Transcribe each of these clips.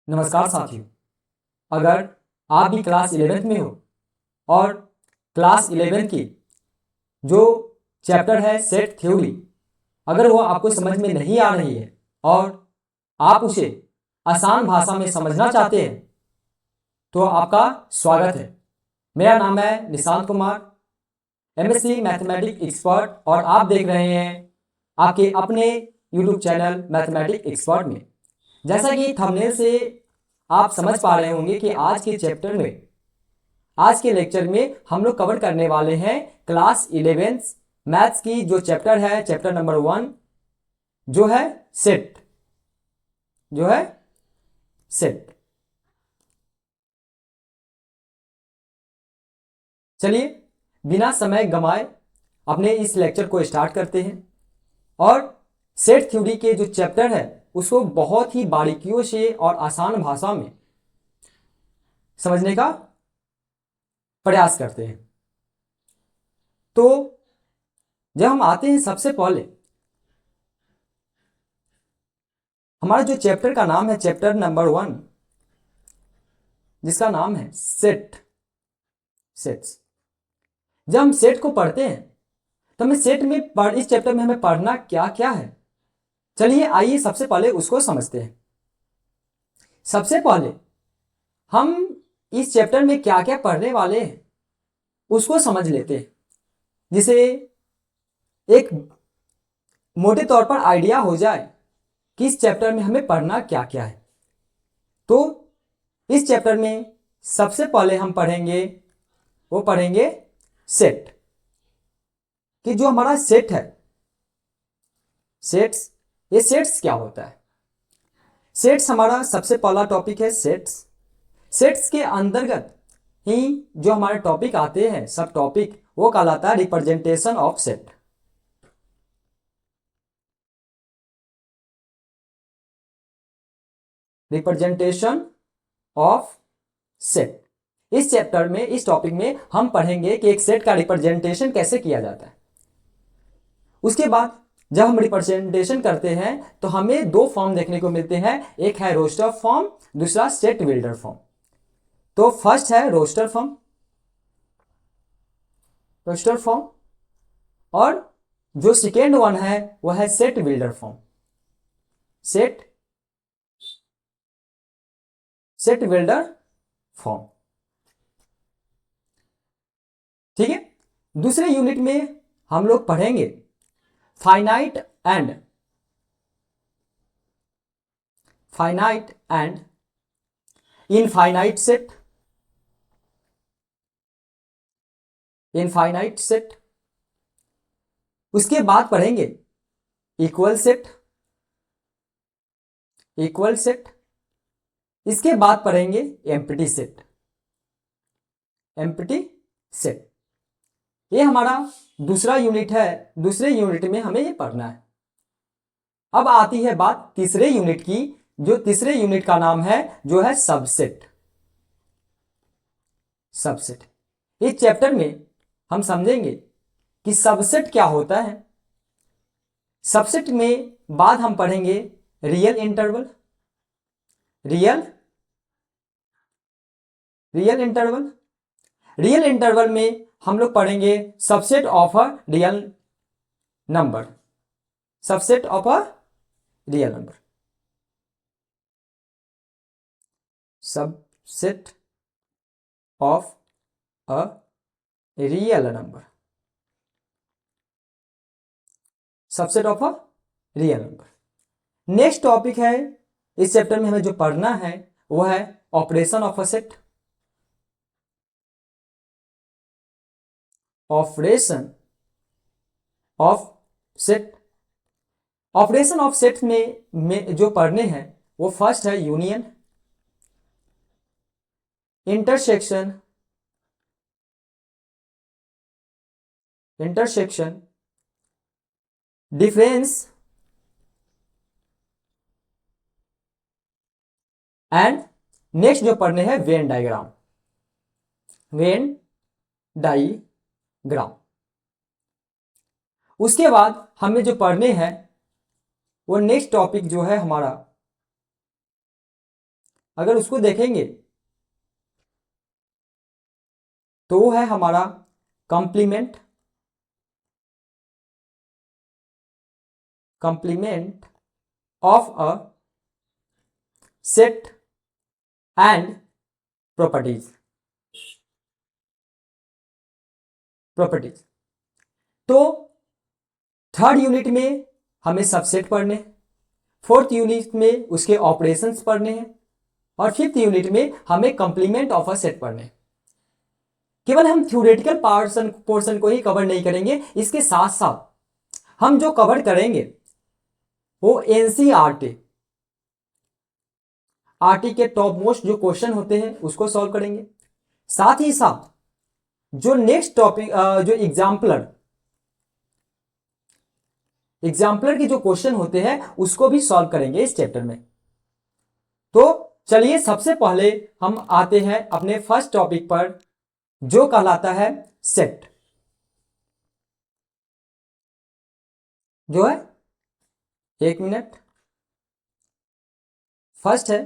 नमस्कार साथियों, अगर आप भी क्लास 11th में हो और क्लास 11th की जो चैप्टर है सेट थ्योरी, अगर वो आपको समझ में नहीं आ रही है और आप उसे आसान भाषा में समझना चाहते हैं तो आपका स्वागत है। मेरा नाम है Nishant Kumar, MSc mathematics expert, और आप देख रहे हैं आपके अपने यूट्यूब चैनल मैथमेटिक्स एक्सपर्ट में। जैसा कि थंबनेल से आप समझ पा रहे होंगे कि आज के लेक्चर में हम लोग कवर करने वाले हैं क्लास 11th मैथ्स की जो चैप्टर है, चैप्टर नंबर 1 जो है सेट। चलिए बिना समय गंवाए अपने इस लेक्चर को स्टार्ट करते हैं और सेट थ्योरी के जो चैप्टर है उसको बहुत ही बारीकियों से और आसान भाषा में समझने का प्रयास करते हैं। तो जब हम आते हैं, सबसे पहले हमारा जो चैप्टर का नाम है चैप्टर नंबर 1, जिसका नाम है सेट्स। जब हम सेट को पढ़ते हैं तो हमें इस चैप्टर में हमें पढ़ना क्या क्या है, चलिए आइए सबसे पहले उसको समझते हैं। सबसे पहले हम इस चैप्टर में क्या क्या पढ़ने वाले हैं उसको समझ लेते हैं, जिसे एक मोटे तौर पर आइडिया हो जाए कि इस चैप्टर में हमें पढ़ना क्या क्या है। तो इस चैप्टर में सबसे पहले हम पढ़ेंगे सेट, कि जो हमारा सेट है, सेट्स क्या होता है। सेट्स हमारा सबसे पहला टॉपिक है। सेट्स के अंतर्गत ही जो हमारे टॉपिक आते हैं, सब टॉपिक, वो कहलाता है representation of set. Representation of set. इस चैप्टर में, इस टॉपिक में हम पढ़ेंगे कि एक सेट का रिप्रेजेंटेशन कैसे किया जाता है। उसके बाद जब हम रिप्रेजेंटेशन करते हैं तो हमें दो फॉर्म देखने को मिलते हैं, एक है रोस्टर फॉर्म, दूसरा सेट बिल्डर फॉर्म। तो फर्स्ट है रोस्टर फॉर्म और जो सेकेंड वन है वह है set builder form. Set builder form, ठीक है। दूसरे यूनिट में हम लोग पढ़ेंगे फाइनाइट एंड इनफाइनाइट सेट। उसके बाद पढ़ेंगे इक्वल सेट। इसके बाद पढ़ेंगे एम्प्टी सेट। ये हमारा दूसरा यूनिट है। दूसरे यूनिट में हमें ये पढ़ना है। अब आती है बात तीसरे यूनिट की, जो तीसरे यूनिट का नाम है जो है सबसेट। इस चैप्टर में हम समझेंगे कि सबसेट क्या होता है। सबसेट में बाद हम पढ़ेंगे रियल इंटरवल में हम लोग पढ़ेंगे subset of a real number. Subset of a real number. Next topic है इस चैप्टर में हमें जो पढ़ना है वह है operation of a set. Operation of set में जो पढ़ने हैं वो फर्स्ट है union, intersection, difference and next जो पढ़ने हैं वेन डायग्राम। डाईग्राम। उसके बाद हमें जो पढ़ने हैं वो नेक्स्ट टॉपिक जो है हमारा, अगर उसको देखेंगे तो वो है हमारा complement of a set and properties. तो थर्ड यूनिट में हमें सबसेट पढ़ने हैं, फोर्थ यूनिट में उसके ऑपरेशंस पढ़ने हैं, और फिफ्थ यूनिट में हमें कंप्लीमेंट ऑफ अ सेट पढ़ने हैं। केवल हम थ्योरेटिकल पोर्शन को ही कवर नहीं करेंगे, इसके साथ साथ हम जो कवर करेंगे वो एनसीईआरटी के टॉप मोस्ट जो क्वेश्चन होते हैं उसको सॉल्व करेंगे। साथ ही साथ जो नेक्स्ट टॉपिक जो एग्जाम्पलर के जो क्वेश्चन होते हैं उसको भी सॉल्व करेंगे इस चैप्टर में। तो चलिए सबसे पहले हम आते हैं अपने फर्स्ट टॉपिक पर जो कहलाता है सेट। जो है, एक मिनट, फर्स्ट है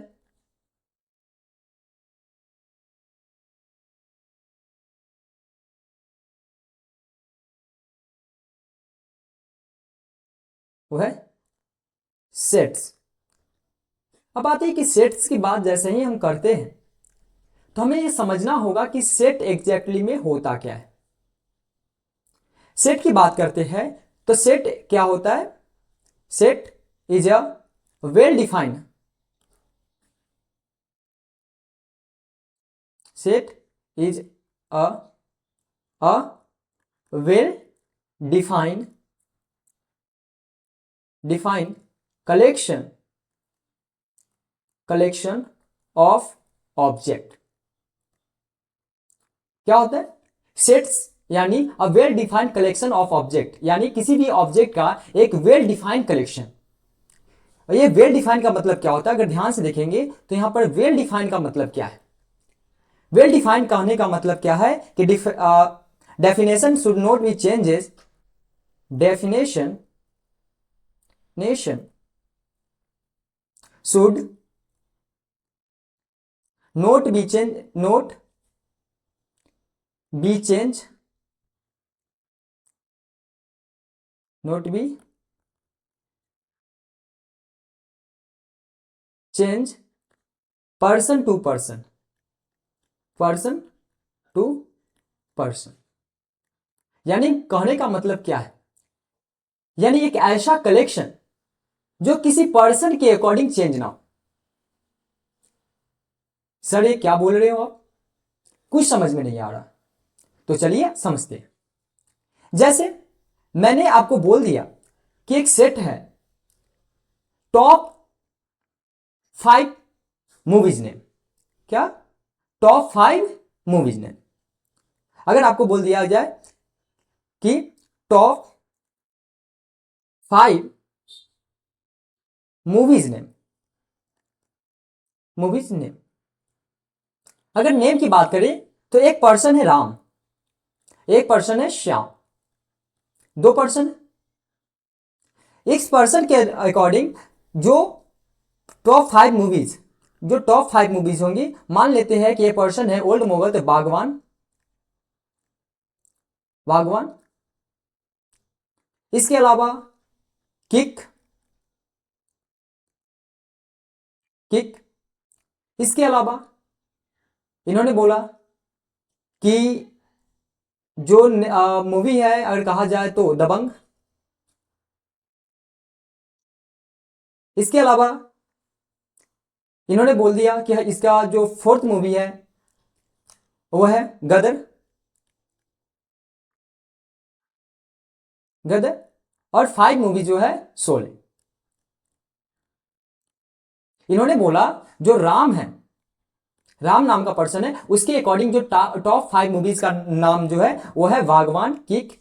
वो है सेट्स। अब बात है कि सेट्स की बात जैसे ही हम करते हैं तो हमें यह समझना होगा कि सेट एग्जैक्टली में होता क्या है। सेट की बात करते हैं तो सेट क्या होता है? Set is a well defined set is a well defined collection of object. क्या होता है? सेट्स यानी a well defined collection of object, यानी किसी भी ऑब्जेक्ट का एक वेल डिफाइंड कलेक्शन। और ये वेल डिफाइंड का मतलब क्या होता है? अगर ध्यान से देखेंगे तो यहां पर वेल डिफाइंड का मतलब क्या है? वेल डिफाइंड कहने का मतलब क्या है कि definition should not be changes, definition should not be change person to person यानी कहने का मतलब क्या है? यानी एक ऐसा कलेक्शन जो किसी पर्सन के अकॉर्डिंग चेंज ना हो। सर ये क्या बोल रहे हो आप? कुछ समझ में नहीं आ रहा, तो चलिए समझते हैं। जैसे मैंने आपको बोल दिया कि एक सेट है टॉप 5 मूवीज नेम। क्या? Top 5 movies name. अगर आपको बोल दिया जाए कि टॉप 5 मूवीज नेम, अगर नेम की बात करें तो एक पर्सन है राम, एक पर्सन है श्याम, 2 पर्सन। इस पर्सन के अकॉर्डिंग जो टॉप 5 मूवीज होंगी, मान लेते हैं कि ये पर्सन है ओल्ड मोगल, तो बागवान। इसके अलावा किक। इसके अलावा इन्होंने बोला कि जो मूवी है अगर कहा जाए तो दबंग। इसके अलावा इन्होंने बोल दिया कि इसका जो 4th मूवी है वो है गदर। और 5 मूवी जो है शोले। इन्होंने बोला जो राम है, राम नाम का पर्सन है, उसके अकॉर्डिंग जो टॉप 5 मूवीज का नाम जो है वो है बागवान, किक,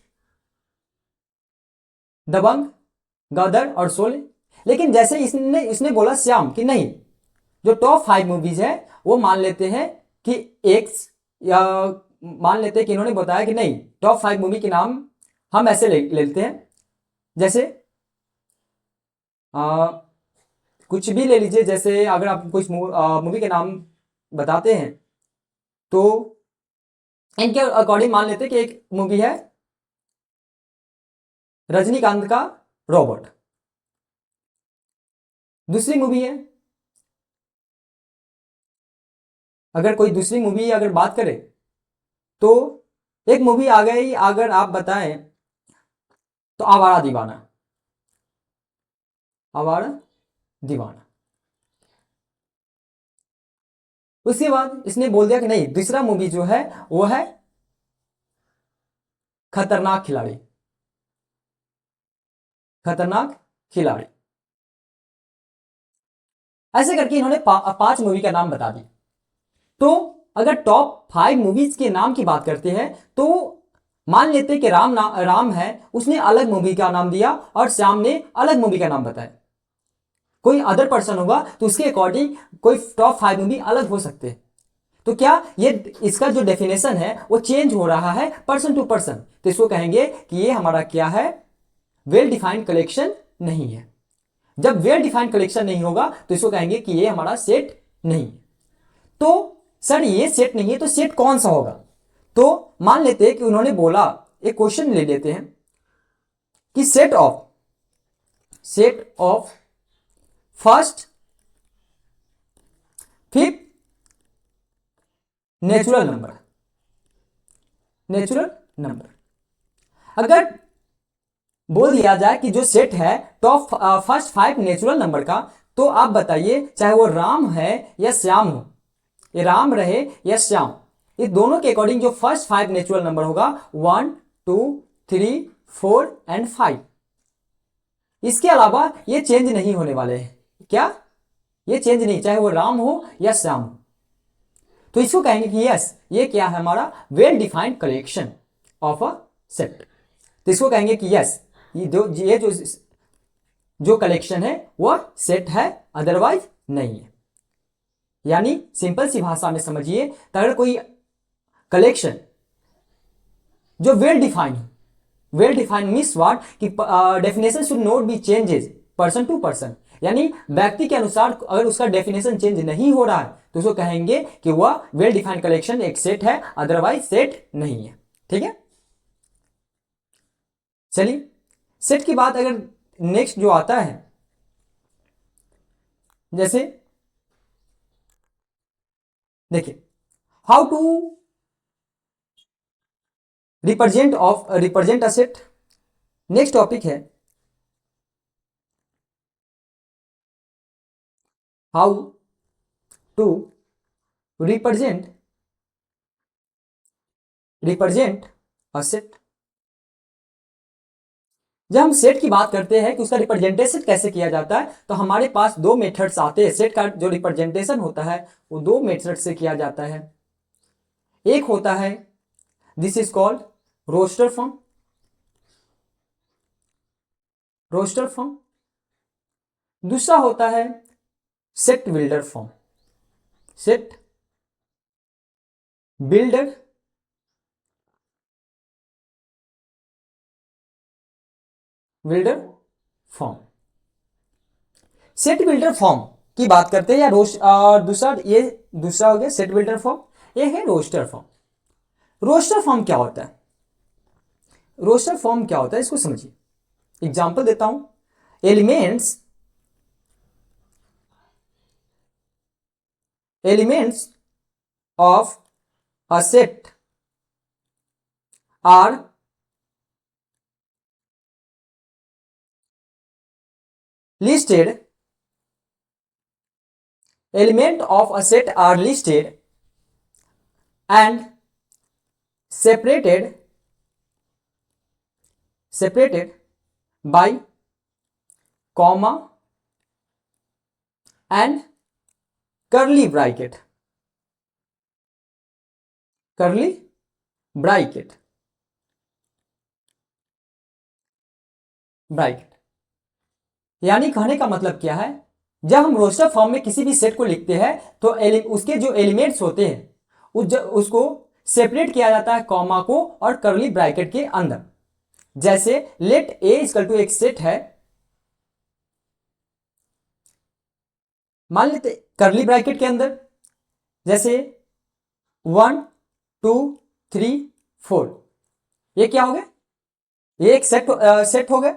दबंग, गदर और शोले। लेकिन जैसे इसने बोला श्याम कि नहीं, जो टॉप 5 मूवीज है वो मान लेते हैं कि एक्स या मान लेते हैं कि इन्होंने बताया कि नहीं, टॉप 5 मूवी के नाम हम ऐसे लेते हैं, जैसे कुछ भी ले लीजिए। जैसे अगर आप कुछ मूवी के नाम बताते हैं तो इनके अकॉर्डिंग मान लेते हैं कि एक मूवी है रजनीकांत का रोबोट, दूसरी मूवी है, अगर कोई दूसरी मूवी अगर बात करें तो एक मूवी आ गई, अगर आप बताएं तो आवारा दीवाना, आवारा दीवाना। उसके बाद इसने बोल दिया कि नहीं, दूसरा मूवी जो है वो है खतरनाक खिलाड़ी, खतरनाक खिलाड़ी। ऐसे करके इन्होंने 5 मूवी का नाम बता दिया। तो अगर टॉप 5 मूवीज के नाम की बात करते हैं तो मान लेते हैं कि राम है, उसने अलग मूवी का नाम दिया और श्याम ने अलग मूवी का नाम बताया। कोई अदर पर्सन होगा तो उसके अकॉर्डिंग कोई टॉप 5 मूवी अलग हो सकते हैं। तो क्या ये इसका जो डेफिनेशन है वो चेंज हो रहा है पर्सन टू पर्सन, तो इसको कहेंगे कि ये हमारा क्या है, वेल डिफाइंड कलेक्शन नहीं है। जब वेल डिफाइंड कलेक्शन नहीं होगा तो इसको कहेंगे कि ये हमारा सेट नहीं है। तो सर ये सेट नहीं है तो सेट कौन सा होगा? तो मान लेते हैं कि उन्होंने बोला, एक क्वेश्चन ले लेते हैं कि set of first fifth natural number, अगर बोल दिया जाए कि जो सेट है टॉप फर्स्ट 5 नेचुरल नंबर का, तो आप बताइए चाहे वो राम है या श्याम हो, ये राम रहे या श्याम, ये दोनों के अकॉर्डिंग जो फर्स्ट 5 नेचुरल नंबर होगा 1 2 3 4 एंड 5, इसके अलावा ये चेंज नहीं होने वाले हैं। क्या ये चेंज नहीं, चाहे वो राम हो या श्याम हो। तो इसको कहेंगे कि यस, ये क्या है हमारा well defined collection of a set. तो इसको कहेंगे कि यस, ये जो कलेक्शन है वो सेट है, अदरवाइज नहीं है। यानी सिंपल सी भाषा में समझिए, अगर कोई कलेक्शन जो वेल डिफाइंड मीन्स व्हाट कि definition should not be changes person to person, यानी व्यक्ति के अनुसार अगर उसका डेफिनेशन चेंज नहीं हो रहा है तो उसको कहेंगे कि वह वेल डिफाइंड कलेक्शन एक सेट है, अदरवाइज सेट नहीं है। ठीक है, चलिए सेट की बात अगर नेक्स्ट जो आता है, जैसे देखिए how to represent a set. Next topic है how to represent a set. जब हम सेट की बात करते हैं कि उसका रिप्रेजेंटेशन कैसे किया जाता है, तो हमारे पास 2 मेथड्स आते हैं। सेट का जो रिप्रेजेंटेशन होता है वो 2 मेथड से किया जाता है। एक होता है this is called roster form, दूसरा होता है set builder form, set builder form. Set builder form की बात करते हैं या दूसरा हो गया सेट बिल्डर फॉर्म, ये है रोस्टर फॉर्म। रोस्टर फॉर्म क्या होता है? रोस्टर फॉर्म क्या होता है इसको समझिए, एग्जांपल देता हूं। Elements of a set are listed element of a set are listed and separated by comma and curly bracket, यानी कहने का मतलब क्या है, जब हम रोस्टर फॉर्म में किसी भी सेट को लिखते हैं तो उसके जो एलिमेंट्स होते हैं उसको सेपरेट किया जाता है कॉमा को और कर्ली ब्रैकेट के अंदर। जैसे लेट ए इक्वल टू एक सेट है, मान लेते कर्ली ब्रैकेट के अंदर जैसे 1 2 3 4, ये क्या हो गया, ये एक सेट हो गया।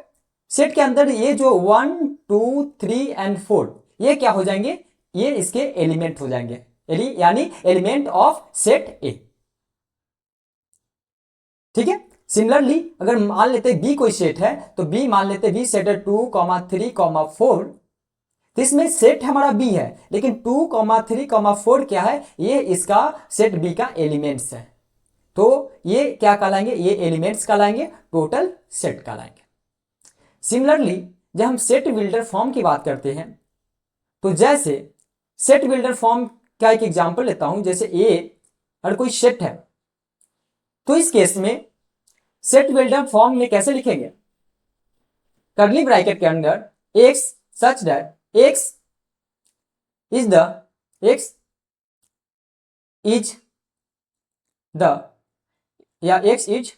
सेट के अंदर ये जो 1 2 3 एंड 4 ये क्या हो जाएंगे, ये इसके एलिमेंट हो जाएंगे, यानी एलिमेंट ऑफ सेट ए। ठीक है। सिमिलरली अगर मान लेते बी कोई सेट है, तो बी मान लेते बी सेट है 2 3 4, तो इसमें सेट हमारा बी है, लेकिन 2 3 4 क्या है, ये इसका सेट बी का एलिमेंट्स है। तो ये क्या कहलाएंगे, ये एलिमेंट्स कहलाएंगे, टोटल सेट कहलाएंगे। सिमिलरली जब हम सेट बिल्डर फॉर्म की बात करते हैं, तो जैसे सेट बिल्डर फॉर्म का एक एग्जांपल लेता हूं, जैसे ए और कोई सेट है, तो इस केस में सेट बिल्डर फॉर्म में कैसे लिखेंगे, कर्ली ब्रैकेट के अंदर x such that x is the या x is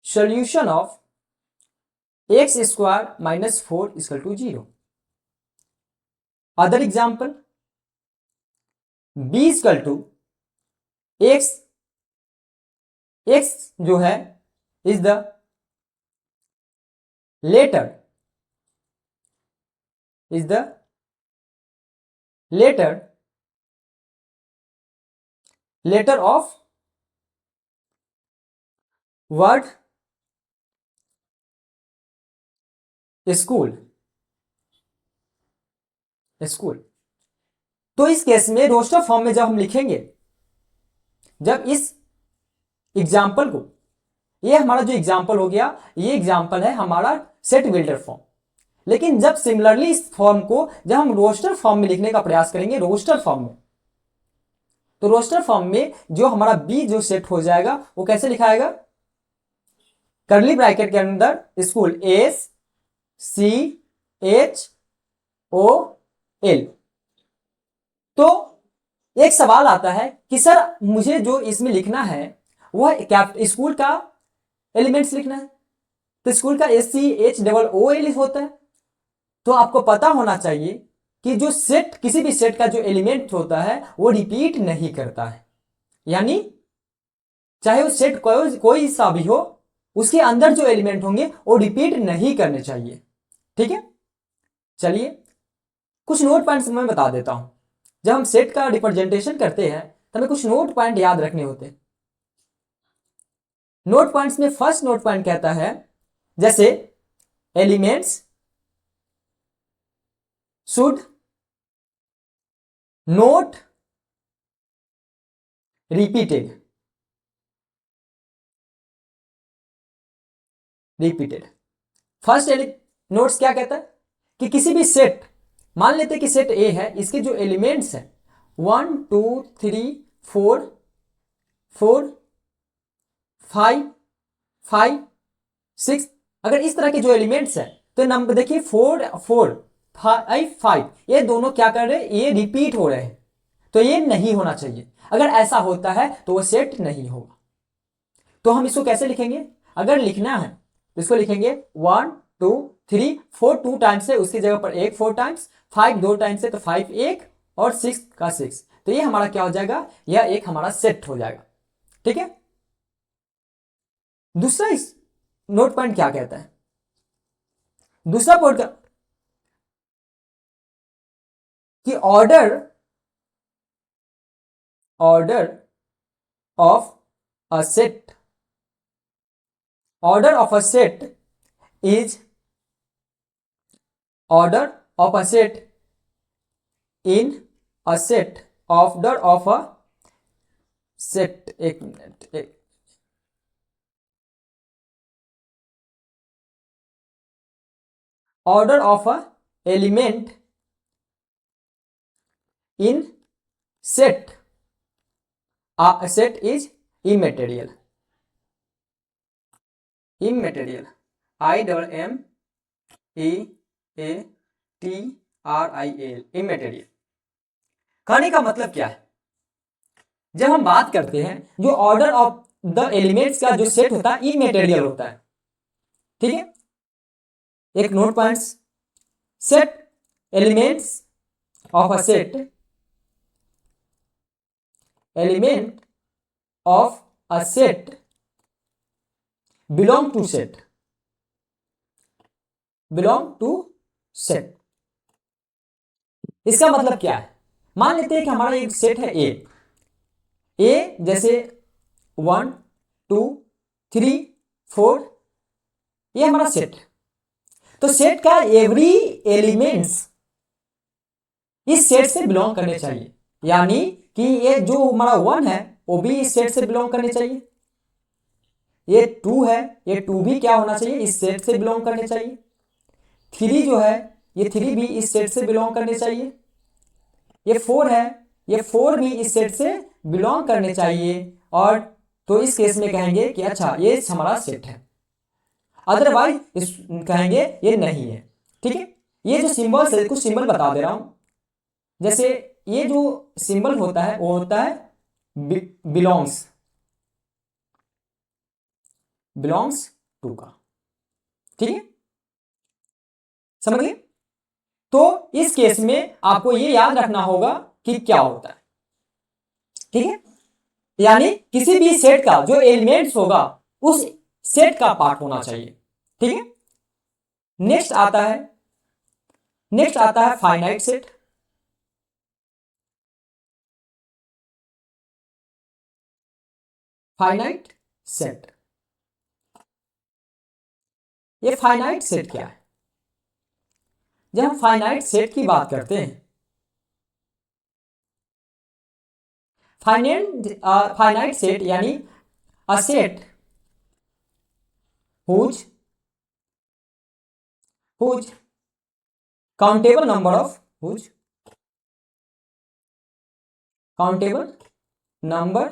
solution of x square minus 4 is equal to 0. Other example, b is equal to x जो है is the letter of word school। तो इस case में roster form में जब हम लिखेंगे, जब इस एग्जाम्पल को, ये हमारा जो एग्जाम्पल हो गया, ये एग्जाम्पल है हमारा सेट बिल्डर फॉर्म। लेकिन जब सिमिलरली इस फॉर्म को जब हम रोस्टर फॉर्म में लिखने का प्रयास करेंगे, रोस्टर फॉर्म में, तो रोस्टर फॉर्म में जो हमारा बी जो सेट हो जाएगा वो कैसे लिखाएगा, कर्ली ब्रैकेट के अंदर स्कूल SCHOL। तो एक सवाल आता है कि सर मुझे जो इसमें लिखना है वह स्कूल का एलिमेंट्स लिखना है, तो स्कूल का SCHOOL होता है। तो आपको पता होना चाहिए कि जो सेट, किसी भी सेट का जो एलिमेंट होता है वो रिपीट नहीं करता है, यानी चाहे वो सेट कोई सा भी हो, उसके अंदर जो एलिमेंट होंगे वो रिपीट नहीं करने चाहिए। ठीक है। चलिए कुछ नोट पॉइंट्स मैं बता देता हूं। जब हम सेट का रिप्रेजेंटेशन करते हैं तो हमें कुछ नोट पॉइंट याद रखने होते हैं। नोट पॉइंट्स में फर्स्ट नोट पॉइंट कहता है, जैसे elements should note repeated. First notes क्या कहता है कि किसी भी सेट, मान लेते कि सेट ए है, इसके जो एलिमेंट्स हैं 1 2 3 4 4 5 5 6, अगर इस तरह के जो एलिमेंट्स हैं तो नंबर देखिए 4 4 5 5, ये दोनों क्या कर रहे हैं, ये रिपीट हो रहे हैं, तो ये नहीं होना चाहिए। अगर ऐसा होता है तो वो सेट नहीं होगा। तो हम इसको कैसे लिखेंगे, अगर लिखना है तो इसको लिखेंगे 1 2 3 4 2 टाइम्स है, उसकी जगह पर 1 4 टाइम्स, 5 2 टाइम्स है तो 5 1, और 6 का 6, तो ये हमारा क्या हो जाएगा, यह एक हमारा सेट हो जाएगा। ठीक है। दूसरा इस नोट पॉइंट क्या कहता है, दूसरा पॉइंट कि order of a set, order of a set is order of a set in a set, order of a set, एक minute, order of a element in set, set is immaterial, IMMEATRIAL, immaterial। कहने का मतलब क्या है, जब हम बात करते हैं जो ऑर्डर ऑफ द एलिमेंट्स का जो सेट होता है इमेटेरियल होता है, ठीक है। एक note points, set elements of a set, element of a set belong to set, belong to set. इसका मतलब क्या है, मान लेते हैं कि हमारा एक सेट है ए जैसे 1 2 3 4, ये हमारा सेट है। तो सेट का एवरी एलिमेंट्स इस सेट से बिलोंग करने चाहिए, यानी कि ये जो हमारा 1 है वो भी इस सेट से बिलोंग करने चाहिए, ये 2 है ये 2 भी क्या होना चाहिए, इस सेट से बिलोंग करने चाहिए, 3 जो है ये 3 भी इस सेट से बिलोंग करने चाहिए, ये 4 है ये 4 भी इस सेट से बिलोंग करने चाहिए। और तो इस केस में कहेंगे कि अच्छा ये हमारा सेट है, अदरवाइज इस कहेंगे ये नहीं है, ठीक है। ये जो सिंबल्स है, कुछ सिंबल बता दे रहा हूं, जैसे ये जो सिंबल होता है वो होता है बिलोंग्स, बिलोंग्स टू का, ठीक है, समझ गए। तो इस केस में आपको ये याद रखना होगा कि क्या होता है, ठीक है, यानी किसी भी सेट का जो एलिमेंट्स होगा उस सेट का पार्ट होना चाहिए, ठीक है। नेक्स्ट आता है फाइनाइट सेट। फाइनाइट सेट, ये फाइनाइट सेट क्या है, जब हम फाइनाइट सेट की बात करते हैं, फाइनाइट सेट यानी a set whose countable number of whose countable number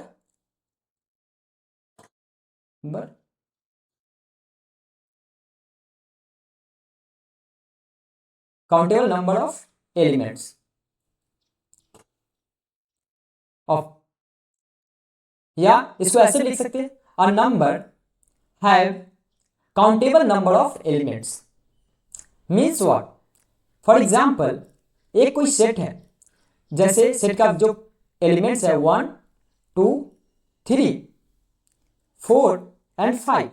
countable number of elements of, या इसको ऐसे लिख सकते हैं, a number have countable number of elements. Means what, for example एक कोई सेट है, जैसे सेट का जो एलिमेंट्स है 1 2 3 4 एंड 5,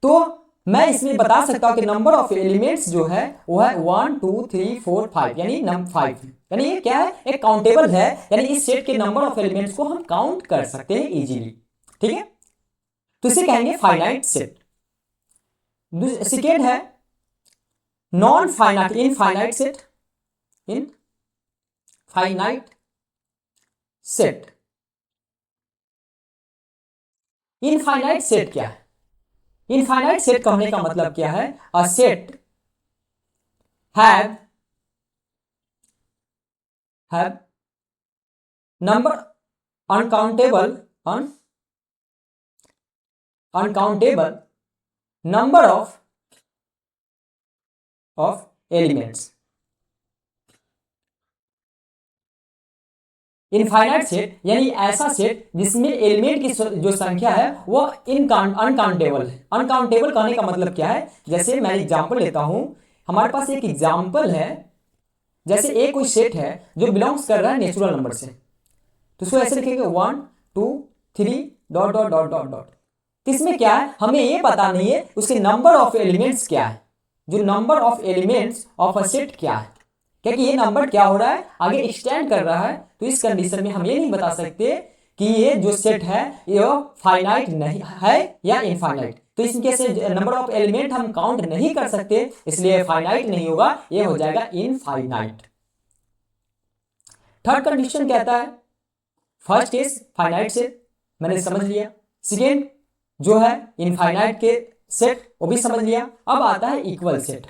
तो मैं इसमें बता सकता हूं कि नंबर ऑफ एलिमेंट्स जो है वो है 1 2 3 4 5, यानी नंबर 5, यानी ये क्या है, एक काउंटेबल है, यानी इस सेट के नंबर ऑफ एलिमेंट्स को हम काउंट कर सकते हैं इजीली, ठीक है। तो इसे कहेंगे फाइनाइट सेट। सेकेंड है non finite, infinite set, infinite set. Infinite set क्या है, इनफाइनाइट सेट कहने का मतलब क्या है, a set have number uncountable number of elements. Infinite set यानी ऐसा सेट जिसमें एलिमेंट की जो संख्या है वो अनकाउंटेबल है। अनकाउंटेबल कहने का मतलब क्या है, जैसे मैं एग्जांपल लेता हूं, हमारे पास एक एग्जांपल है, जैसे एक कोई सेट है जो बिलोंग्स कर रहा है नेचुरल नंबर से, तो उसको ऐसे लिखेंगे 1 2 3 dot dot dot dot dot. तो इसमें क्या है, हमें ये पता नहीं है उसके नंबर ऑफ एलिमेंट्स क्या है, जो number of elements of a set क्या है, क्योंकि ये नंबर क्या हो रहा है आगे एक्सटेंड कर रहा है। तो इस कंडीशन में हम ये नहीं बता सकते कि ये जो सेट है ये फाइनाइट नहीं है या इनफाइनाइट। तो इसके से नंबर ऑफ एलिमेंट हम काउंट नहीं कर सकते, इसलिए फाइनाइट नहीं होगा, ये हो जाएगा इनफाइनाइट। थर्ड कंडीशन कहता है, फर्स्ट केस फाइनाइट सेट मैंने समझ लिया, सेकेंड जो है इनफाइनाइट के सेट वो भी समझ लिया, अब आता है इक्वल सेट।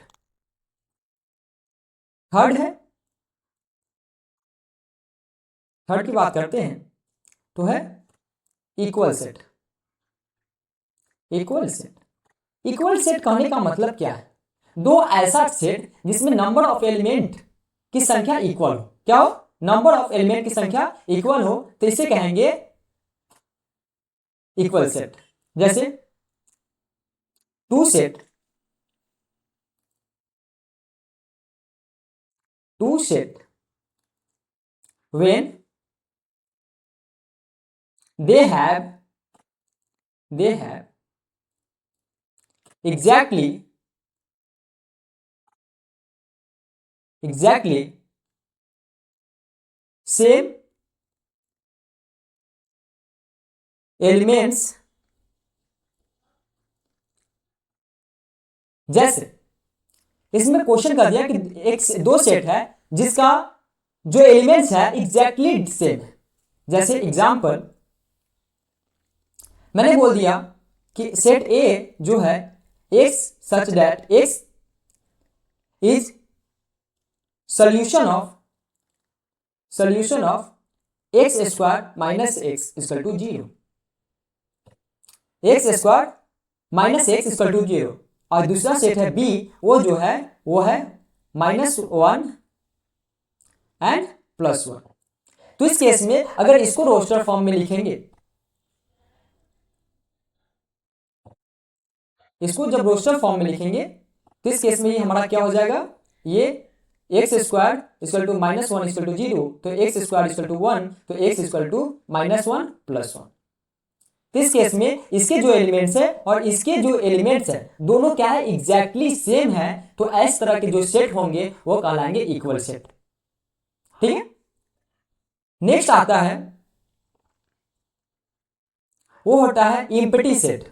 थर्ड की बात करते हैं तो है इक्वल सेट। इक्वल सेट कहने का मतलब क्या है, दो ऐसा सेट जिसमें नंबर ऑफ एलिमेंट की संख्या इक्वल हो, क्या हो, नंबर ऑफ एलिमेंट की संख्या इक्वल हो तो इसे कहेंगे इक्वल सेट। जैसे two set when they have exactly same elements। जैसे इसमें क्वेश्चन कर दिया कि एक दो सेट है जिसका जो एलिमेंट्स है एग्जैक्टली सेम है। जैसे एग्जांपल मैंने बोल दिया कि सेट ए जो है x such that x is solution of x square minus x equal to 0, x square minus x equal to 0। और दूसरा सेट है बी, वो है -1 एंड +1। तो इस केस में अगर इसको रोस्टर फॉर्म में लिखेंगे, इसको जब रोस्टर फॉर्म में लिखेंगे तो इस केस में ये हमारा क्या हो जाएगा, ये x square equal to -1 equal to 0, तो एक्स स्क्वायर इक्वल टू 1, तो एक्स इक्वल टू -1 +1। तो इस केस में इसके जो एलिमेंट्स है और इसके जो एलिमेंट्स है दोनों क्या है, एग्जैक्टली सेम है। तो इस तरह के जो सेट होंगे वो कहलाएंगे इक्वल सेट। ठीक है। नेक्स्ट आता है, वो होता है एम्प्टी सेट।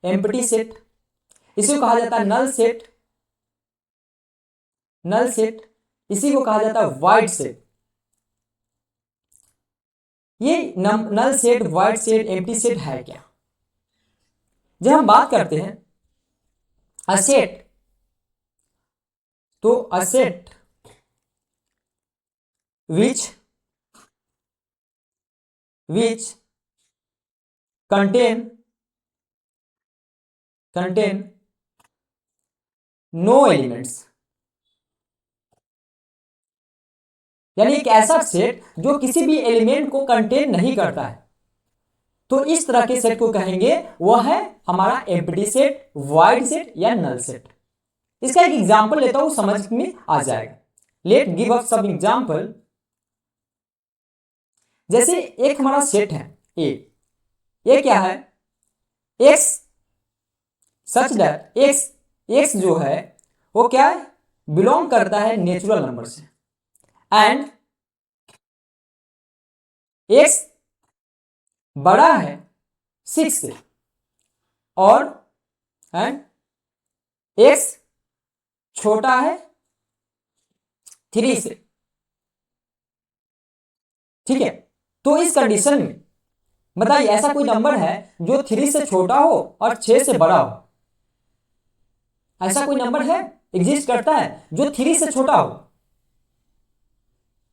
एम्प्टी सेट इसी को कहा जाता है नल सेट, इसी को कहा जाता है वाइड सेट। ये null set, void set, empty set है क्या? जब हम बात करते हैं असेट, तो a set which contain no elements, यानी एक ऐसा सेट जो किसी भी एलिमेंट को कंटेन नहीं करता है, तो इस तरह के सेट को कहेंगे वह है हमारा एम्प्टी सेट, वाइड सेट या नल सेट। इसका एक एग्जांपल लेता हूं, समझ में आ जाएगा। Let give up some example. जैसे एक हमारा सेट है ए, ये क्या है, एक्स सच दैट एक्स जो है वो क्या है, बिलोंग करता है नेचुरल नंबर से, एंड एक्स बड़ा है 6 से और एक्स छोटा है 3 से। ठीक है। तो इस कंडीशन में बताइए ऐसा कोई नंबर है जो 3 से छोटा हो और 6 से बड़ा हो? ऐसा कोई नंबर है, एग्जिस्ट करता है जो 3 से छोटा हो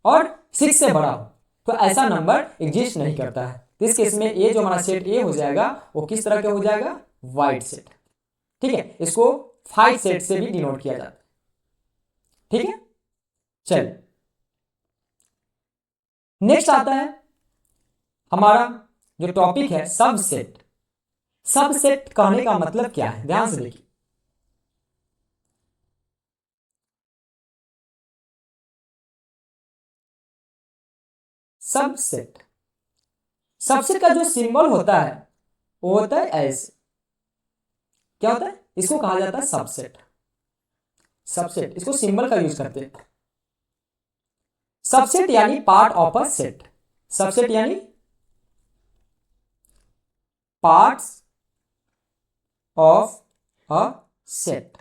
और 6 से बड़ा हो? तो ऐसा नंबर एग्जिस्ट नहीं करता है। तो इस केस में ये जो हमारा सेट ए हो जाएगा वो किस तरह का हो जाएगा, वाइड सेट। ठीक है। इसको 5 सेट से भी डिनोट किया जाता है। ठीक है। चलिए नेक्स्ट आता है हमारा जो टॉपिक है सबसेट। सबसेट कहने का मतलब क्या है, ध्यान से देखिए। सबसेट का जो सिंबल होता है वो होता है ऐसे, क्या होता है, इसको कहा जाता है सबसेट। इसको सिंबल का यूज करते हैं। सबसेट यानी part of a set. Subset यानी parts of a set.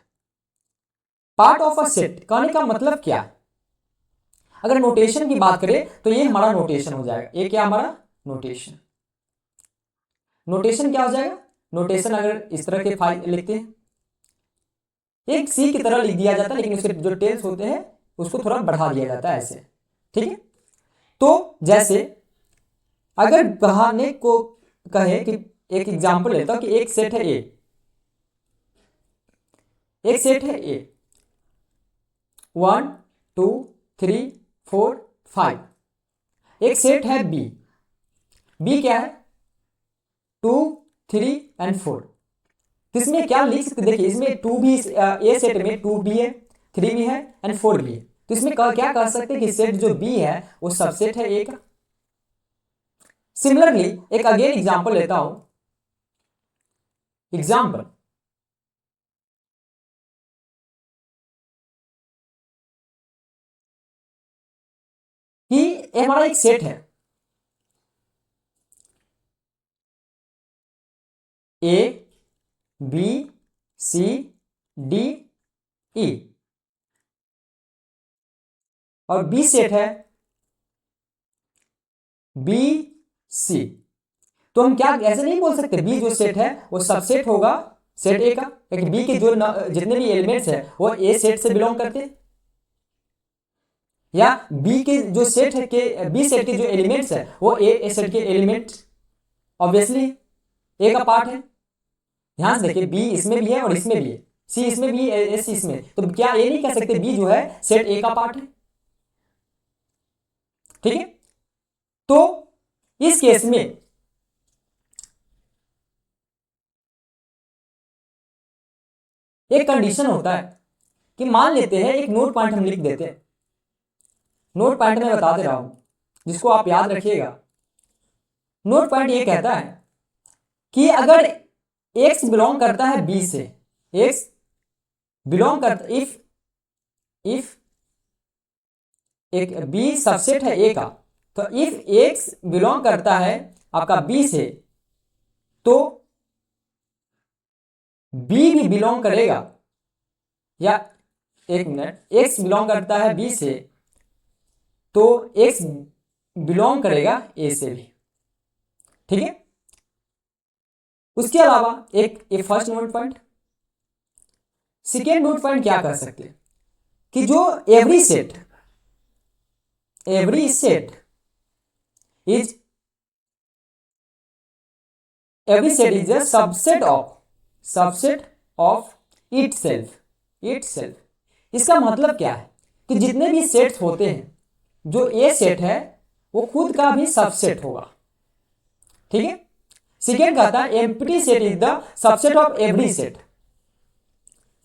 Part of a set कहने का मतलब क्या है? अगर नोटेशन की बात करें तो ये हमारा नोटेशन हो जाएगा। ये क्या हमारा नोटेशन क्या हो जाएगा? नोटेशन अगर इस तरह के फाइल लिखते हैं, एक सी की तरह लिख दिया जाता है, लेकिन उसके जो टेल्स होते हैं उसको थोड़ा बढ़ा दिया जाता है ऐसे। ठीक है। तो जैसे अगर कहने को कहे कि एक एग्जांपल लेता हूं कि एक सेट है ए, एक सेट है ए 1 2 3 4 5। एक सेट है बी, बी क्या है 2 3 एंड 4। तो इसमें क्या लिख सकते, देखिए इसमें 2 भी, ए सेट में 2 भी है, 3 भी है एंड 4 भी है। तो इसमें क्या कह सकते हैं कि सेट जो बी है वो सबसेट है ए का। सिमिलरली एक अगेन एग्जांपल लेता हूं, एग्जांपल कि ये हमारा एक सेट है A B C D E और बी सेट है बी सी। तो हम क्या ऐसे नहीं बोल सकते बी जो सेट है वो सबसेट होगा सेट ए का, क्योंकि बी के जो जितने भी एलिमेंट्स है वो ए सेट से बिलोंग करते हैं, या बी के जो सेट है के बी सेट के जो एलिमेंट्स है वो ए सेट के एलिमेंट ऑब्वियसली ए का पार्ट है। ध्यान से देखिए बी इसमें भी है और इसमें भी है, सी इसमें भी है, एस इसमें, तो क्या ये नहीं कह सकते बी जो है सेट ए का पार्ट है। ठीक है, तो इस केस में एक कंडीशन होता है कि मान लेते हैं एक नोट पॉइंट हम लिख देते हैं, नोट पॉइंट में बता दे रहा हूं जिसको आप याद रखिएगा। नोट पॉइंट ये कहता है कि अगर x बिलोंग करता है b से, x बिलोंग करता इफ एक b सबसेट है a का, तो इफ x बिलोंग करता है आपका b से तो b भी बिलोंग करेगा, या एक मिनट, x बिलोंग करता है b से तो x बिलोंग करेगा a से भी। ठीक है, उसके अलावा एक ये first note point. Second note point क्या कर सकते हैं कि जो every set is every set is a subset of itself। इसका मतलब क्या है कि जितने भी सेट्स होते हैं जो ए सेट है वो खुद का भी सबसेट होगा। ठीक है, सेकेंड कहता है empty set is the subset of every set.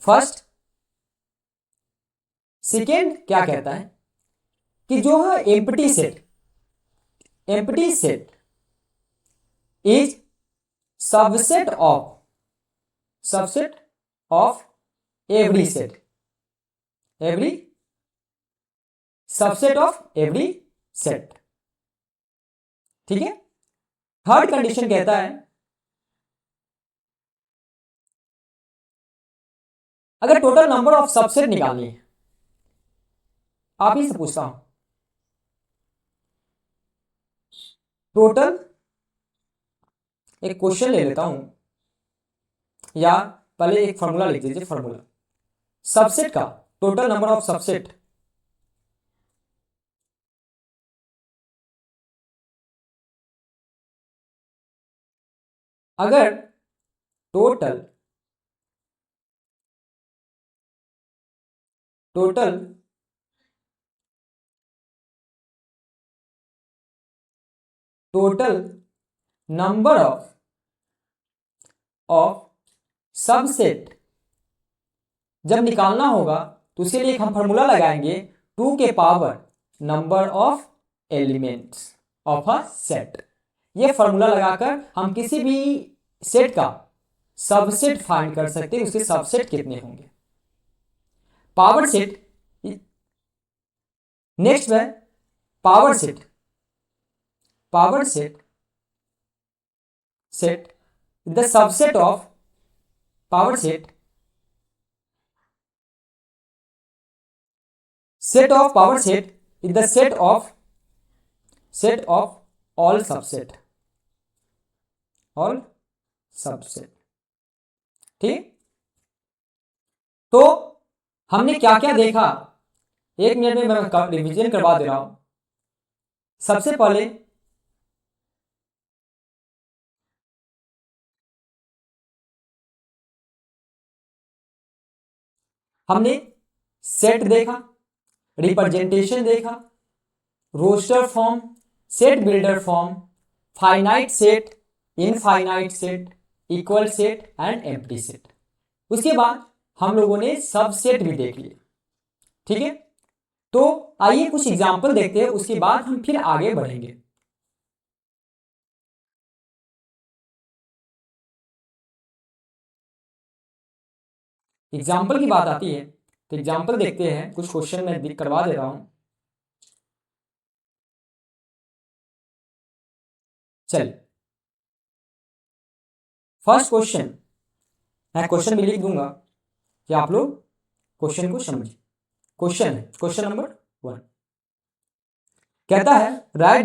First second क्या कहता है कि जो है empty set is subset of every subset of every set. ठीक है, थर्ड कंडीशन कहता है अगर टोटल नंबर ऑफ सबसेट निकालनी है, आप ही से पूछता हूं, टोटल एक क्वेश्चन ले लेता हूं, या पहले एक फॉर्मूला लिख दीजिए, फॉर्मूला सबसेट का टोटल नंबर ऑफ सबसेट अगर टोटल नंबर ऑफ सबसेट जब निकालना होगा तो उसके लिए एक हम फॉर्मूला लगाएंगे 2 के power number of elements of a set. ये फॉर्मूला लगाकर हम किसी भी सेट का सबसेट फाइंड कर सकते हैं, उसके सबसेट कितने होंगे। पावर सेट, नेक्स्ट है power set the subset of power set power set is the set of all subset। ठीक, तो हमने क्या क्या देखा, एक मिनट में मैं रिवीजन करवा दे रहा हूं। सबसे पहले हमने सेट देखा, रिप्रेजेंटेशन देखा, roster form, set builder form, finite set, infinite set, equal set and empty set. उसके बाद हम लोगों ने सब सेट भी देख लिए। ठीक है, तो आइए कुछ एग्जाम्पल देखते हैं, उसके बाद हम फिर आगे बढ़ेंगे। एग्जाम्पल की बात आती है तो एग्जाम्पल देखते हैं, कुछ क्वेश्चन मैं करवा दे रहा हूं। चल, फर्स्ट क्वेश्चन, मैं क्वेश्चन भी लिख दूंगा कि आप लोग क्वेश्चन को समझिए। क्वेश्चन है, क्वेश्चन नंबर 1 कहता है right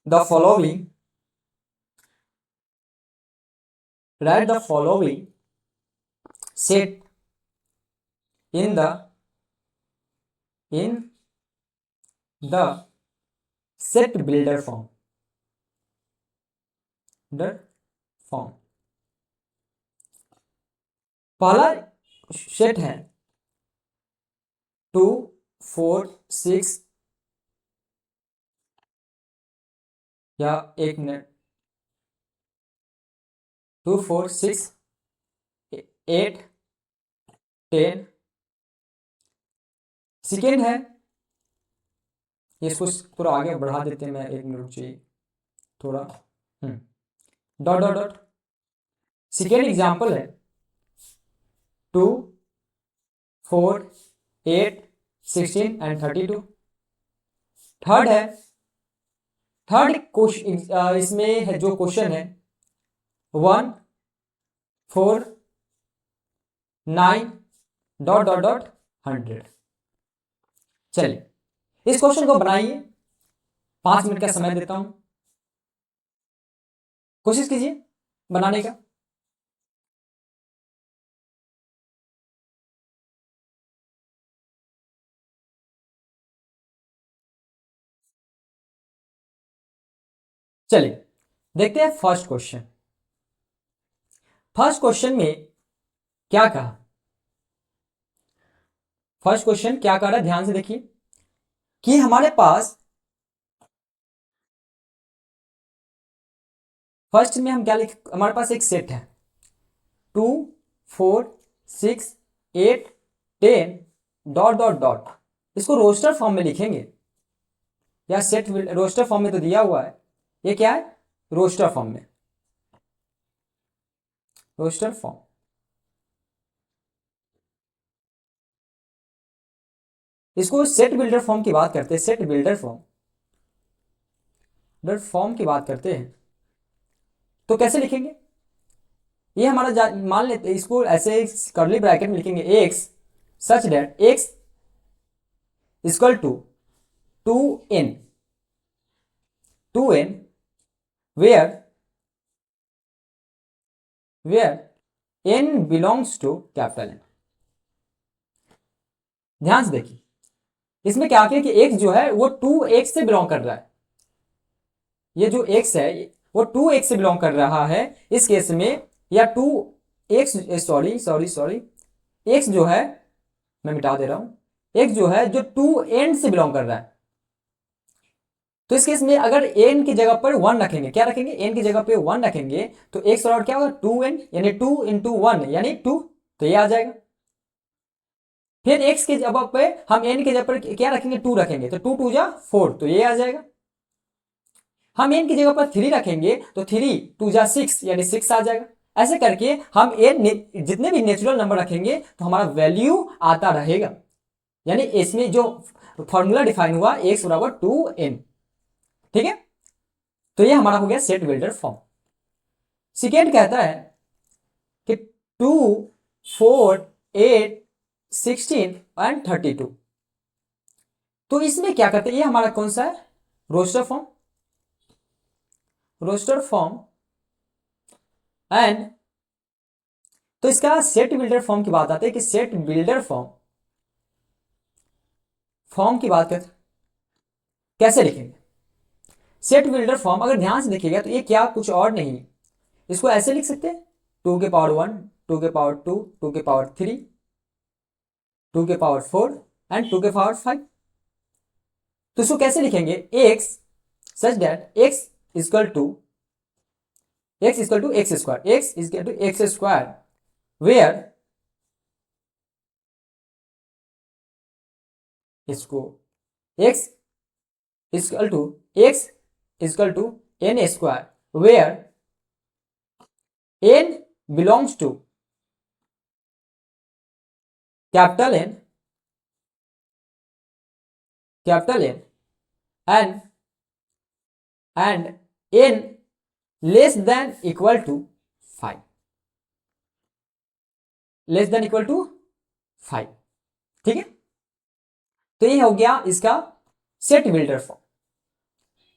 the following, right the following set in the set builder form, form. पहला सेट है 2 4 6, या एक मिनट, 2 4 6 8 10। सेकेंड है, इसको थोड़ा आगे बढ़ा देते हैं, मैं एक मिनट चाहिए थोड़ा, dot dot dot. Second example है 2 4 8 16 एंड 32। थर्ड है, थर्ड क्वेश्चन, इसमें है जो क्वेश्चन है 1 4 9 डॉट डॉट डॉट 100। चलिए, इस क्वेश्चन को बनाइए, 5 मिनट का समय देता हूं, कोशिश कीजिए बनाने का। चलिए देखते हैं फर्स्ट क्वेश्चन। फर्स्ट क्वेश्चन में क्या कहा, फर्स्ट क्वेश्चन क्या कह रहा है, ध्यान से देखिए कि हमारे पास फर्स्ट में हम क्या लिख, हमारे पास एक सेट है 2 4 6 8 10 डॉट डॉट डॉट। इसको रोस्टर फॉर्म में लिखेंगे, या सेट रोस्टर फॉर्म में तो दिया हुआ है, ये क्या है, रोस्टर फॉर्म में, रोस्टर फॉर्म। इसको सेट बिल्डर फॉर्म की बात करते हैं, सेट बिल्डर फॉर्म की बात करते हैं, तो कैसे लिखेंगे, ये हमारा मान लेते हैं, इसको ऐसे कर्ली ब्रैकेट में लिखेंगे x such that x equal to 2n where n belongs to capital N। ध्यान से देखिए, इसमें क्या किया कि x जो है वो 2x से बिलोंग कर रहा है, ये जो x है वो 2x से बिलोंग कर रहा है इस केस में, या 2x, सॉरी x जो है, मैं मिटा दे रहा हूं, x जो है जो 2n से बिलोंग कर रहा है, तो इस केस में अगर n की जगह पर 1 रखेंगे, क्या रखेंगे, n की जगह पे 1 रखेंगे, तो x और क्या होगा 2n, यानी 2 इंटू 1 यानी 2, तो ये आ जाएगा। फिर x की जगह पे हम n की जगह पर क्या रखेंगे, 2 रखेंगे, तो 2 2 जा 4, तो ये आ जाएगा। हम n की जगह पर 3 रखेंगे तो 3 2 जा 6 यानी 6 आ जाएगा। ऐसे करके हम n जितने भी नेचुरल नंबर रखेंगे तो हमारा वैल्यू आता रहेगा, यानी इसमें जो फॉर्मूला डिफाइन हुआ x बराबर 2n। ठीक है, तो ये हमारा हो गया सेट बिल्डर फॉर्म। सेकेंड कहता है कि 2 4 8 16 एंड 32, तो इसमें क्या करते हैं, ये हमारा कौन सा है, roster form, roster form. And तो इसका सेट बिल्डर फॉर्म की बात आती है कि सेट बिल्डर फॉर्म की बात करते कैसे लिखेंगे सेट बिल्डर फॉर्म, अगर ध्यान से देखिएगा तो ये क्या कुछ और नहीं, इसको ऐसे लिख सकते हैं 2 के पावर 1 2 के पावर 2 2 के पावर 3 2 के पावर 4 एंड 2 के पावर 5। तो इसको कैसे लिखेंगे, x such that x equal to x square, x equal to x square, where इसको x equal to n square, where n belongs to capital N and n less than equal to 5, less than equal to 5। ठीक है, तो ये हो गया इसका set builder form.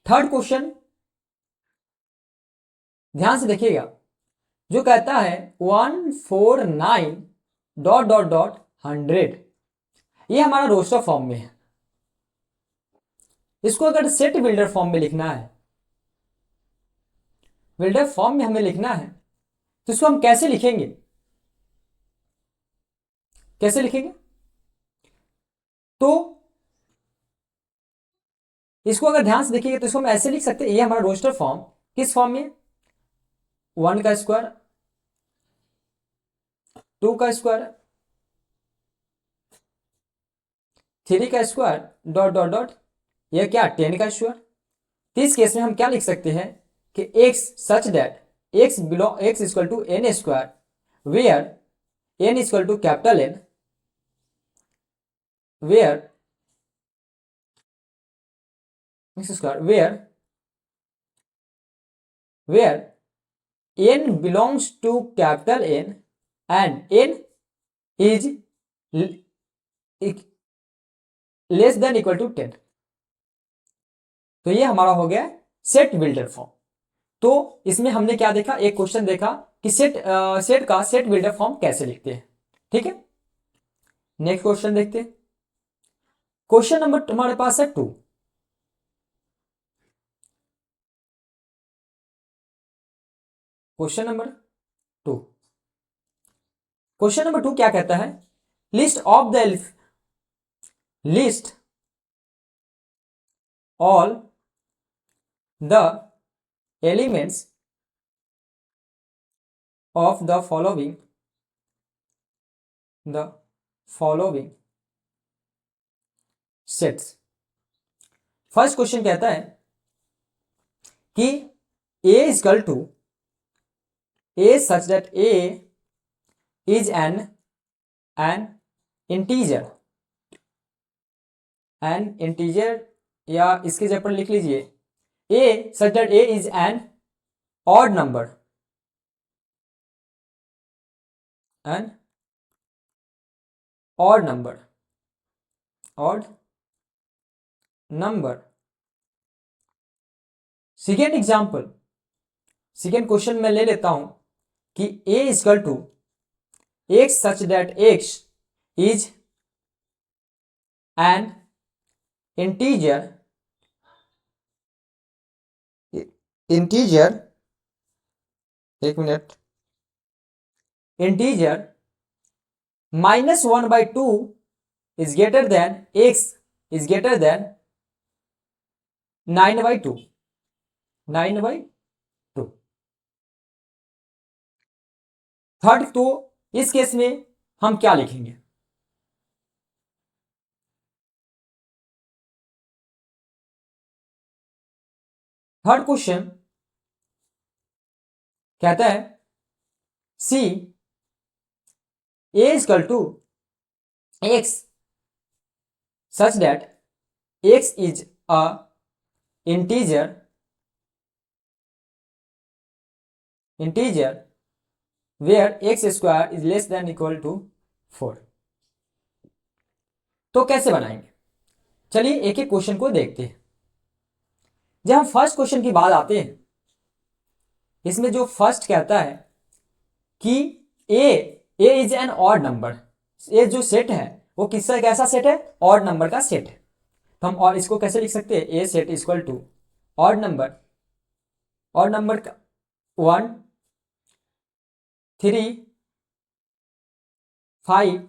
Third question ध्यान से देखिएगा, जो कहता है 149 डॉट डॉट डॉट 100, ये हमारा रोस्टर फॉर्म में है। इसको अगर सेट बिल्डर फॉर्म में लिखना है, बिल्डर फॉर्म में हमें लिखना है, तो इसको हम कैसे लिखेंगे, कैसे लिखेंगे? तो इसको अगर ध्यान से देखिएगा तो इसको हम ऐसे लिख सकते हैं, ये हमारा रोस्टर फॉर्म किस फॉर्म में, 1 का स्क्वायर, 2 का स्क्वायर, 3 का स्क्वायर डॉट डॉट डॉट, यह क्या 10 का स्क्वायर। तो इस केस में हम क्या लिख सकते हैं कि x such that x equal to n square, where n equal to capital N, where square, where n belongs to capital N and n is less than equal to 10। तो ये हमारा हो गया सेट बिल्डर फॉर्म। तो इसमें हमने क्या देखा, एक क्वेश्चन देखा कि सेट का सेट बिल्डर फॉर्म कैसे लिखते हैं। ठीक है, नेक्स्ट क्वेश्चन देखते हैं। क्वेश्चन नंबर तुम्हारे पास है 2। क्वेश्चन नंबर 2, क्वेश्चन नंबर 2 क्या कहता है, list all the elements of the following sets। First question कहता है कि a equal to a such that a is an integer, या इसके जगह पर लिख लीजिए a such that a is an odd number, odd number। Second example, second question में ले लेता हूं कि a equal to x such that x is an integer एक minute, integer -1/2 is greater than x is greater than 9/2। Third, तो इस case में हम क्या लिखेंगे, थर्ड क्वेश्चन कहता है C a equal to x such that x is a integer where x square is less than equal to 4। तो कैसे बनाएंगे, चलिए एक एक क्वेश्चन को देखते हैं। जब हम फर्स्ट क्वेश्चन की बात आते हैं, इसमें जो फर्स्ट कहता है कि a is an odd number, ये जो सेट है वो किसका कैसा सेट है, ऑड नंबर का सेट है। तो हम और इसको कैसे लिख सकते हैं, A set equal to odd number का 1 3 5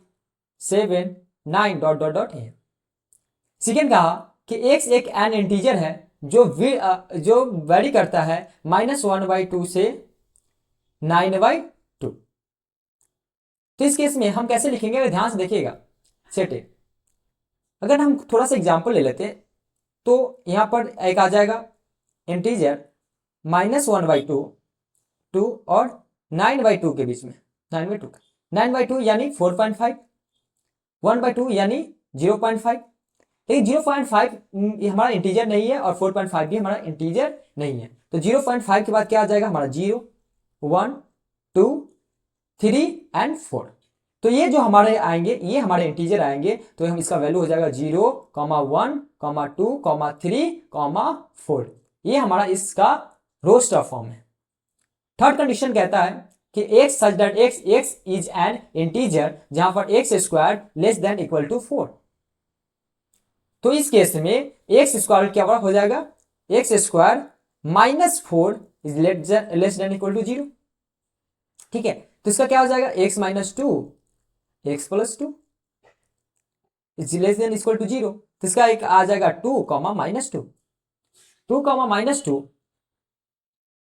7 9 डॉट डॉट डॉट है। सेकेंड कहा कि x एक एन इंटीजर है जो वेरी करता है -1/2 से 9/2। तो इस केस में हम कैसे लिखेंगे, अगर ध्यान से देखिएगा सेट ए, अगर हम थोड़ा सा एग्जाम्पल ले लेते हैं तो यहां पर एक आ जाएगा इंटीजर -1/2 2 और 9/2 के बीच में 9/2 यानी 4.5, 1/2 यानी 0.5। लेकिन 0.5 ये हमारा इंटीजर नहीं है और 4.5 भी हमारा इंटीजर नहीं है। तो 0.5 के बाद क्या आ जाएगा हमारा 0, 1, 2, 3 एंड 4। तो ये जो हमारे आएंगे ये हमारे इंटीजर आएंगे, तो हम इसका वैल्यू हो जाएगा 0, 1, 2, 3, 4। ये हमारा इसका रोस्टर फॉर्म है। थर्ड कंडीशन कहता है कि x such that x is an integer जहां पर x square less than equal to 4। तो इस केस में एक्स स्क्वायर क्या हो जाएगा, x square -4 is less than equal to 0। ठीक है, तो इसका क्या हो जाएगा x -2 x + 2 is less than equal to 0। तो इसका एक आ जाएगा 2, -2 2, -2।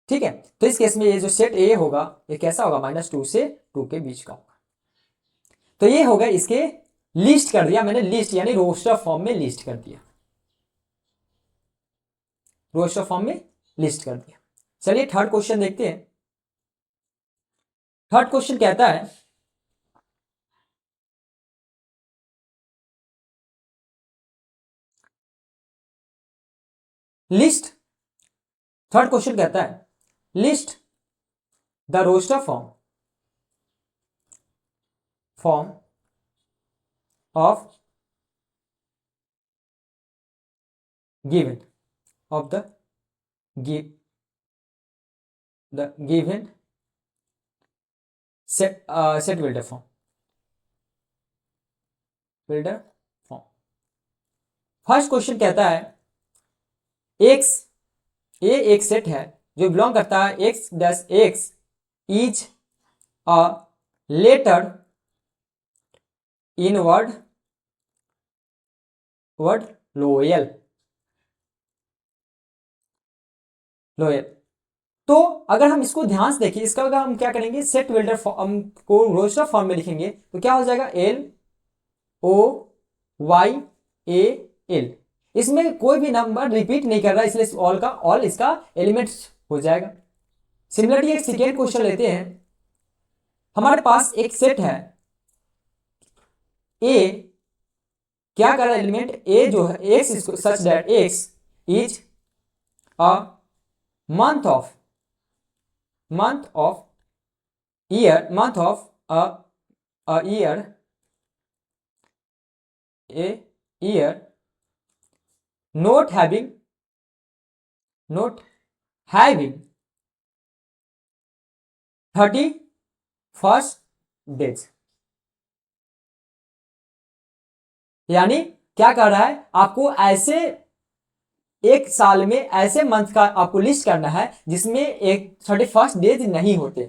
ठीक है, तो इस केस में ये जो सेट ए होगा ये कैसा होगा, -2 से 2 के बीच का होगा। तो ये होगा इसके लिस्ट कर दिया मैंने, लिस्ट यानी रोस्टर फॉर्म में लिस्ट कर दिया, रोस्टर फॉर्म में लिस्ट कर दिया। चलिए थर्ड क्वेश्चन देखते हैं। थर्ड क्वेश्चन कहता है लिस्ट, थर्ड क्वेश्चन कहता है list the roster form of given of the given set builder form first question कहता है x ए एक सेट है जो बिलोंग करता है x is a letter in word loyal. तो अगर हम इसको ध्यान से देखिए, इसका अगर हम क्या करेंगे सेट बिल्डर फॉर्म को रोस्टर फॉर्म में लिखेंगे तो क्या हो जाएगा LOYAL। इसमें कोई भी नंबर रिपीट नहीं कर रहा है, इसलिए ऑल का ऑल इसका एलिमेंट्स हो जाएगा। सिमिलरली एक सेकेंड क्वेश्चन लेते हैं। हमारे पास एक सेट है ए, क्या कर रहा है एलिमेंट ए जो है x such that x is a month of year month of a year not having 31st days। यानी क्या कर रहा है, आपको ऐसे एक साल में ऐसे मंथ का आपको लिस्ट करना है जिसमें एक 31st डेज नहीं होते।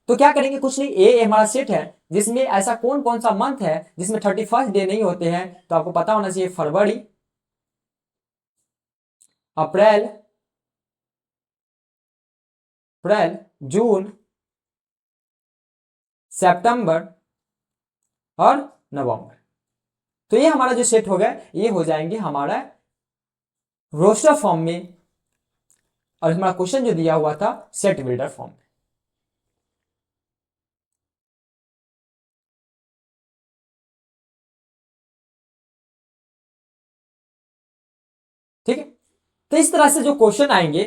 तो क्या करेंगे, कुछ नहीं, ए हमारा सेट है जिसमें ऐसा कौन कौन सा मंथ है जिसमें 31st डे नहीं होते हैं। तो आपको पता होना चाहिए फरवरी, अप्रैल, जून, सितंबर और नवंबर। तो ये हमारा जो सेट हो गया ये हो जाएंगे हमारा रोस्टर फॉर्म में, और हमारा क्वेश्चन जो दिया हुआ था सेट बिल्डर फॉर्म में। ठीक है, तो इस तरह से जो क्वेश्चन आएंगे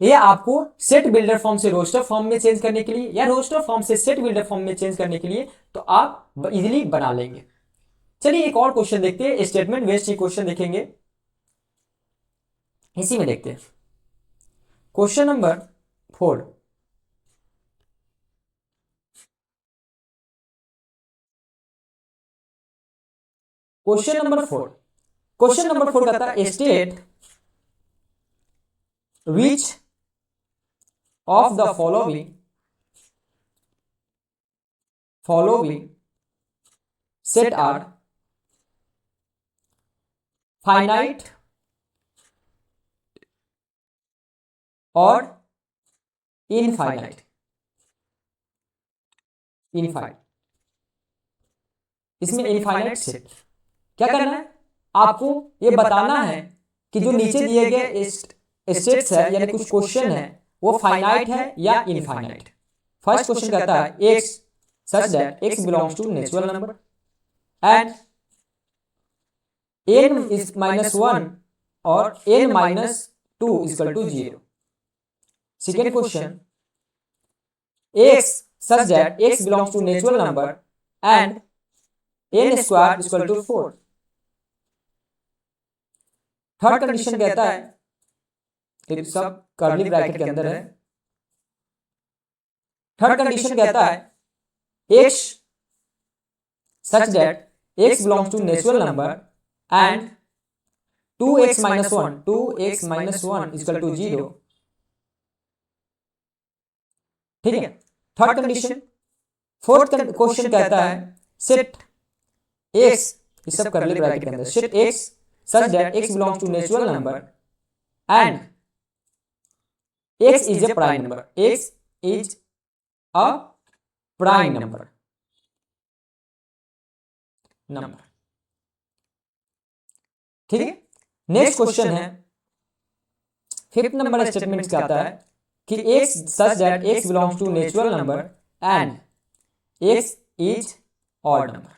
ये आपको सेट बिल्डर फॉर्म से रोस्टर फॉर्म में चेंज करने के लिए या रोस्टर फॉर्म से सेट बिल्डर फॉर्म में चेंज करने के लिए तो आप इजीली बना लेंगे। चलिए एक और क्वेश्चन देखते हैं, स्टेटमेंट बेस्ड क्वेश्चन देखेंगे, इसी में देखते हैं क्वेश्चन नंबर 4। क्वेश्चन नंबर 4 कहता है state which of the following set are finite और इनफाइनाइट। इनफाइनाइट, इसमें इनफाइनाइट सेट क्या करना है, आपको ये बताना है कि जो नीचे दिए गए स्टेट्स है यानी कुछ क्वेश्चन है वो फाइनाइट है या इनफाइनाइट। फर्स्ट क्वेश्चन कहता है x such that x belongs to natural number and n is -1 और n -2 is equal to 0। Second question x such that x belongs to natural number and n square is equal to 4। Third condition कहता है, ये सब curly bracket के अंदर है। Third condition कहता है x such that x belongs to natural number and 2x minus 1 is equal to 0। ठीक है, थर्ड कंडीशन। फोर्थ क्वेश्चन कहता है सेट x, ये सब कर्ली ब्रैकेट के अंदर, set x such that x belongs to natural number and x is a prime number। x is a prime number। ठीक है, नेक्स्ट क्वेश्चन है फिफ्थ नंबर स्टेटमेंट क्या आता है कि x such that x belongs to natural number and x is odd number।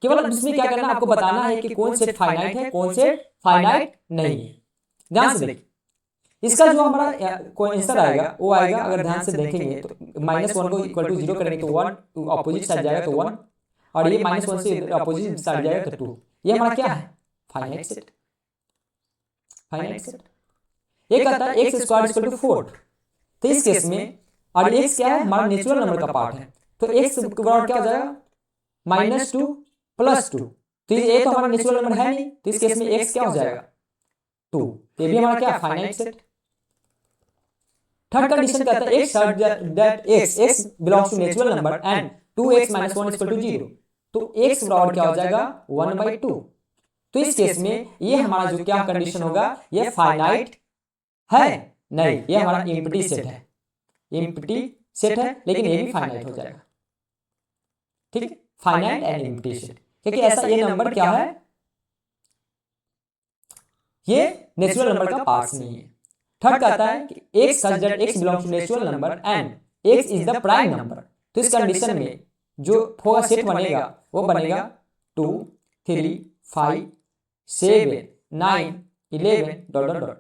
केवल इसमें क्या करना है, आपको बताना है कि कौन सेट फाइनाइट है कौन सेट फाइनाइट नहीं है। ध्यान से देखिए, इसका जो हमारा कोई आंसर आएगा वो आएगा, अगर ध्यान से देखेंगे तो -1 को इक्वल टू 0 करेंगे तो 1 अपोजिट साइड जाएगा तो 1 और ये -1 से अपोजिट साइड जाएगा तो 2। ये हमारा क्या है, फाइनाइट सेट। फाइनाइट सेट एक आता है x स्क्वायर इक्वल टू 4। तो इस केस में और x क्या है, हमारा नेचुरल नंबर का पार्ट है, तो x बराबर क्या हो जाएगा -2 + 2। तो ये तो हमारा नेचुरल नंबर है नहीं, तो इस केस में x क्या हो जाएगा 2। ये भी हमारा क्या फाइनाइट सेट। थर्ड कंडीशन कहता है x that x belongs to natural number and 2x - 1 equal to 0। तो x बराबर क्या हो जाएगा 1/2। तो इस केस में ये हमारा जो क्या कंडीशन होगा, ये फाइनाइट है नहीं, ये हमारा एम्प्टी सेट है। एम्प्टी सेट है लेकिन ये भी फाइनाइट हो जाएगा। ठीक है, फाइनाइट एंड एम्प्टी सेट, क्योंकि ऐसा ये नंबर क्या है, ये नेचुरल नंबर का पार्ट नहीं है। थर्ड कहता है कि x such that x belongs to natural number and x is the prime number। तो इस कंडीशन में जो होगा सेट बनेगा वो बनेगा 2 3 5 7 9 11 dot dot dot.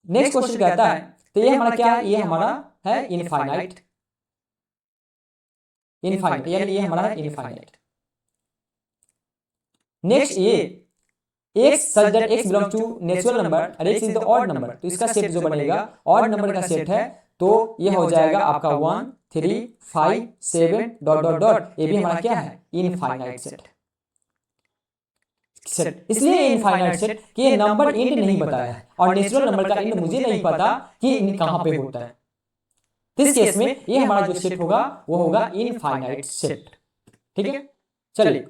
Next question कहता है, तो ये हमारा क्या है, ये हमारा है इनफाइनाइट। इनफाइनाइट यानी ये हमारा है इनफाइनाइट। नेक्स्ट ये x such that x belongs to natural number and x is the odd number। तो इसका सेट जो बनेगा ऑड नंबर का सेट है, तो ये हो जाएगा आपका 1 3 5 7 डॉट डॉट डॉट। ये भी हमारा क्या है इनफाइनाइट सेट। इसलिए इनफाइनाइट सेट कि ये नंबर एंड नहीं बताया है और नेचुरल नंबर का एंड मुझे नहीं पता कि कहां पे होता है। इस केस में ये हमारा जो सेट होगा वो होगा इनफाइनाइट सेट। ठीक है, चलिए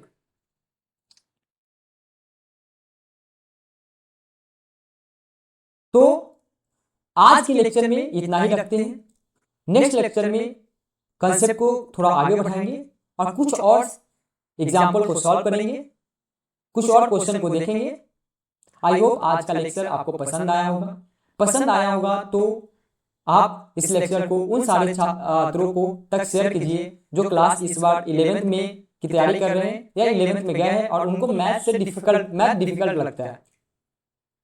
तो आज के लेक्चर में इतना ही रखते हैं। नेक्स्ट लेक्चर में कंसेप्ट को थोड़ा आगे बढ़ाएंगे और कुछ और एग्जाम्पल को सॉल्व करेंगे, कुछ और क्वेश्चन को देखेंगे। आई होप आज का लेक्चर आपको पसंद आया होगा। पसंद आया होगा तो आप इस लेक्चर को उन सारे छात्रों को तक शेयर कीजिए जो क्लास इस बार 11th में की तैयारी कर रहे हैं या 11th में गए हैं और उनको मैथ डिफिकल्ट लगता है।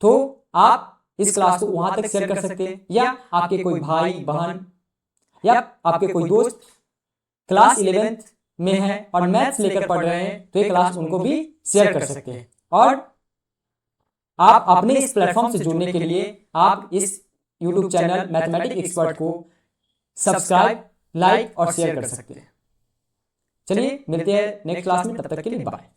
तो आप इस क्लास को वहां तक शेयर कर सकते हैं, या आपके कोई भाई बहन या आपके कोई दोस्त क्लास 11th में है और मैथ्स लेकर पढ़ रहे हैं तो ये क्लास उनको भी शेयर कर सकते हैं। और आप अपने इस प्लेटफॉर्म से जुड़ने के लिए आप इस YouTube चैनल मैथमेटिक्स एक्सपर्ट को सब्सक्राइब, लाइक और शेयर कर सकते हैं। चलिए मिलते हैं नेक्स्ट क्लास में, तब तक के लिए बाय।